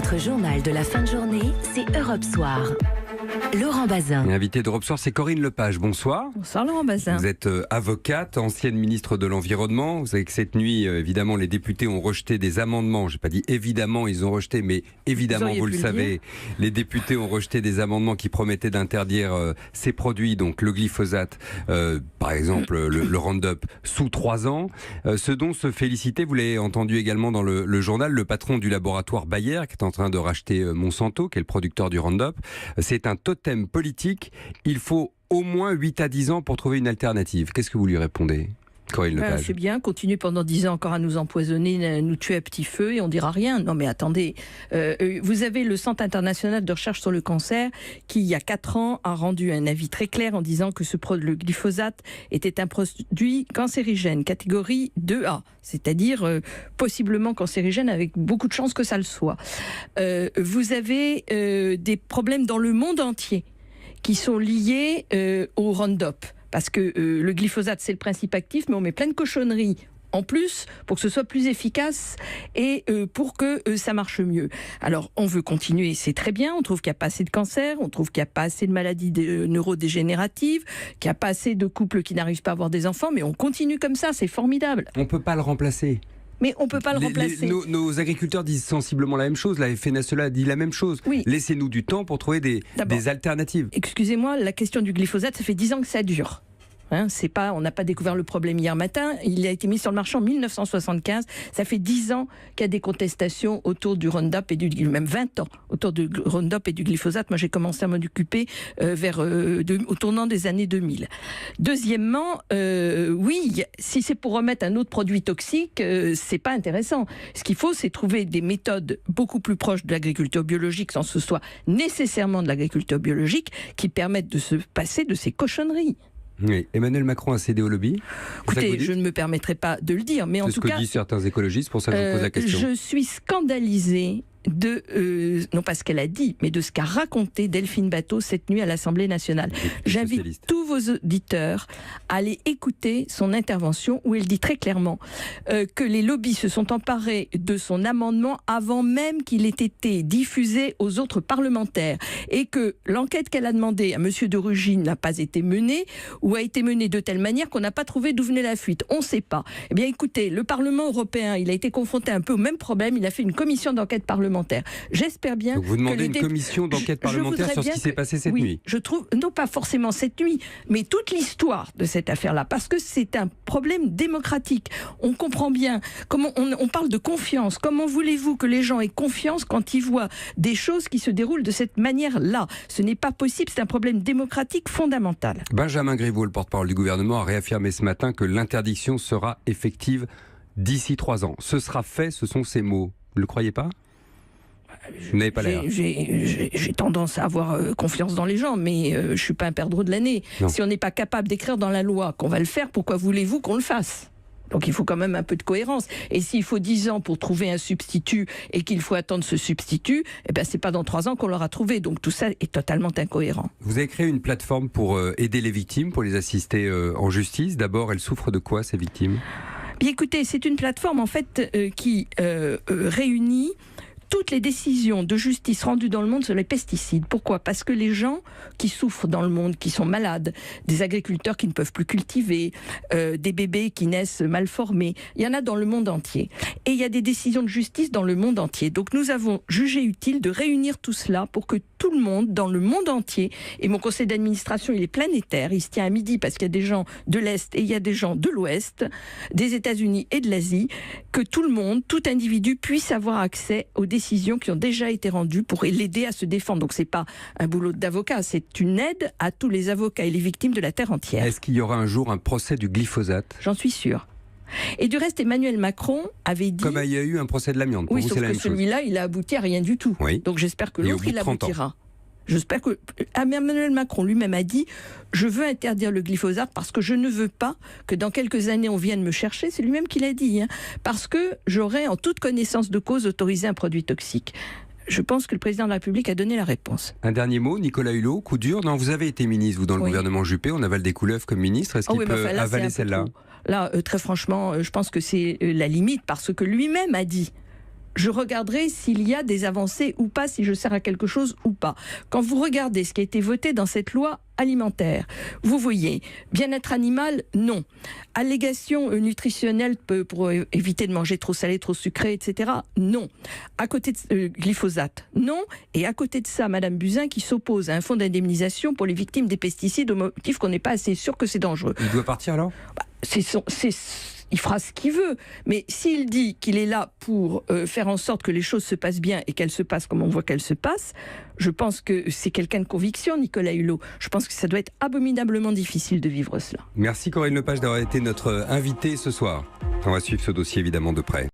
Votre journal de la fin de journée, c'est Europe Soir. Laurent Bazin. L'invité d'Europe Soir, c'est Corinne Lepage. Bonsoir. Bonsoir Laurent Bazin. Vous êtes avocate, ancienne ministre de l'Environnement. Vous savez que cette nuit, évidemment, les députés ont rejeté des amendements. Je n'ai pas dit évidemment, ils ont rejeté, mais évidemment, vous le savez, les députés ont rejeté des amendements qui promettaient d'interdire ces produits, donc le glyphosate, par exemple le Roundup, sous 3 ans. Ce dont se félicitait, vous l'avez entendu également dans le journal, le patron du laboratoire Bayer, qui est en train de racheter Monsanto, qui est le producteur du Roundup. C'est un totem politique. Il faut au moins 8 à 10 ans pour trouver une alternative. Qu'est-ce que vous lui répondez, Corinne Lepage? C'est bien, continue pendant 10 ans encore à nous empoisonner, nous tuer à petit feu et on dira rien. Non mais attendez, vous avez le Centre international de recherche sur le cancer qui, il y a 4 ans, a rendu un avis très clair en disant que le glyphosate était un produit cancérigène, catégorie 2A, c'est-à-dire possiblement cancérigène avec beaucoup de chances que ça le soit. Vous avez des problèmes dans le monde entier qui sont liés au Roundup. Parce que le glyphosate, c'est le principe actif, mais on met plein de cochonneries en plus pour que ce soit plus efficace et pour que ça marche mieux. Alors, on veut continuer, c'est très bien. On trouve qu'il n'y a pas assez de cancer, on trouve qu'il n'y a pas assez de maladies neurodégénératives, qu'il n'y a pas assez de couples qui n'arrivent pas à avoir des enfants, mais on continue comme ça, c'est formidable. On ne peut pas le remplacer. Mais on ne peut pas le remplacer. Nos agriculteurs disent sensiblement la même chose. La FNSEA dit la même chose. Oui. Laissez-nous du temps pour trouver des alternatives. Excusez-moi, la question du glyphosate, ça fait 10 ans que ça dure. On n'a pas découvert le problème hier matin. Il a été mis sur le marché en 1975. Ça fait 10 ans qu'il y a des contestations autour du Roundup et même 20 ans autour du Roundup et du glyphosate. Moi, j'ai commencé à m'en occuper au tournant des années 2000. Deuxièmement, oui, si c'est pour remettre un autre produit toxique, c'est pas intéressant. Ce qu'il faut, c'est trouver des méthodes beaucoup plus proches de l'agriculture biologique, sans que ce soit nécessairement de l'agriculture biologique, qui permettent de se passer de ces cochonneries. Oui. Emmanuel Macron a cédé au lobby. Écoutez, je ne me permettrai pas de le dire, mais en tout cas... C'est ce que disent certains écologistes, pour ça que je vous pose la question. Je suis scandalisée non pas ce qu'elle a dit, mais de ce qu'a raconté Delphine Batho cette nuit à l'Assemblée nationale. J'invite tous vos auditeurs à aller écouter son intervention où elle dit très clairement que les lobbies se sont emparés de son amendement avant même qu'il ait été diffusé aux autres parlementaires et que l'enquête qu'elle a demandée à M. de Rugy n'a pas été menée ou a été menée de telle manière qu'on n'a pas trouvé d'où venait la fuite. On ne sait pas. Eh bien écoutez, le Parlement européen, il a été confronté un peu au même problème. Il a fait une commission d'enquête parlementaire. J'espère bien. Donc vous demandez une commission d'enquête parlementaire sur ce qui s'est passé cette nuit. Je trouve, non pas forcément cette nuit, mais toute l'histoire de cette affaire-là, parce que c'est un problème démocratique. On comprend bien comment on parle de confiance. Comment voulez-vous que les gens aient confiance quand ils voient des choses qui se déroulent de cette manière-là? Ce n'est pas possible, c'est un problème démocratique fondamental. Benjamin Griveaux, le porte-parole du gouvernement, a réaffirmé ce matin que l'interdiction sera effective d'ici 3 ans. Ce sera fait, ce sont ses mots. Vous ne le croyez pas? Vous n'avez pas l'air. J'ai tendance à avoir confiance dans les gens, mais je ne suis pas un perdreau de l'année. Si on n'est pas capable d'écrire dans la loi qu'on va le faire, pourquoi voulez-vous qu'on le fasse? Donc il faut quand même un peu de cohérence. Et s'il faut 10 ans pour trouver un substitut et qu'il faut attendre ce substitut, eh ben, ce n'est pas dans 3 ans qu'on l'aura trouvé. Donc tout ça est totalement incohérent. Vous avez créé une plateforme pour aider les victimes, pour les assister en justice. D'abord, elles souffrent de quoi, ces victimes? Bien, écoutez, c'est une plateforme en fait qui réunit toutes les décisions de justice rendues dans le monde sur les pesticides. Pourquoi? Parce que les gens qui souffrent dans le monde, qui sont malades, des agriculteurs qui ne peuvent plus cultiver, des bébés qui naissent mal formés, il y en a dans le monde entier. Et il y a des décisions de justice dans le monde entier. Donc nous avons jugé utile de réunir tout cela pour que tout le monde, dans le monde entier, et mon conseil d'administration, il est planétaire, il se tient à midi parce qu'il y a des gens de l'Est et il y a des gens de l'Ouest, des États-Unis et de l'Asie, que tout le monde, tout individu puisse avoir accès aux décisions qui ont déjà été rendues pour l'aider à se défendre. Donc c'est pas un boulot d'avocat, c'est une aide à tous les avocats et les victimes de la terre entière. Est-ce qu'il y aura un jour un procès du glyphosate? J'en suis sûre. Et du reste, Emmanuel Macron avait dit... Comme il y a eu un procès de l'amiante. Oui, sauf que celui-là, il a abouti à rien du tout. Oui. Donc j'espère que l'autre, il aboutira. J'espère que Emmanuel Macron lui-même a dit « Je veux interdire le glyphosate parce que je ne veux pas que dans quelques années on vienne me chercher ». C'est lui-même qui l'a dit. Parce que j'aurais en toute connaissance de cause autorisé un produit toxique. Je pense que le président de la République a donné la réponse. Un dernier mot, Nicolas Hulot, coup dur. Non, vous avez été ministre, vous, dans le gouvernement Juppé. On avale des couleuvres comme ministre. Est-ce qu'il peut avaler celle-là? Là, très franchement, je pense que c'est la limite parce que lui-même a dit je regarderai s'il y a des avancées ou pas, si je sers à quelque chose ou pas. Quand vous regardez ce qui a été voté dans cette loi alimentaire, vous voyez, bien-être animal, non. Allégations nutritionnelles pour éviter de manger trop salé, trop sucré, etc., non. À côté de glyphosate, non. Et à côté de ça, Madame Buzyn qui s'oppose à un fonds d'indemnisation pour les victimes des pesticides au motif qu'on n'est pas assez sûr que c'est dangereux. Il doit partir alors ? Il fera ce qu'il veut, mais s'il dit qu'il est là pour faire en sorte que les choses se passent bien et qu'elles se passent comme on voit qu'elles se passent, je pense que c'est quelqu'un de conviction, Nicolas Hulot. Je pense que ça doit être abominablement difficile de vivre cela. Merci Corinne Lepage d'avoir été notre invitée ce soir. On va suivre ce dossier évidemment de près.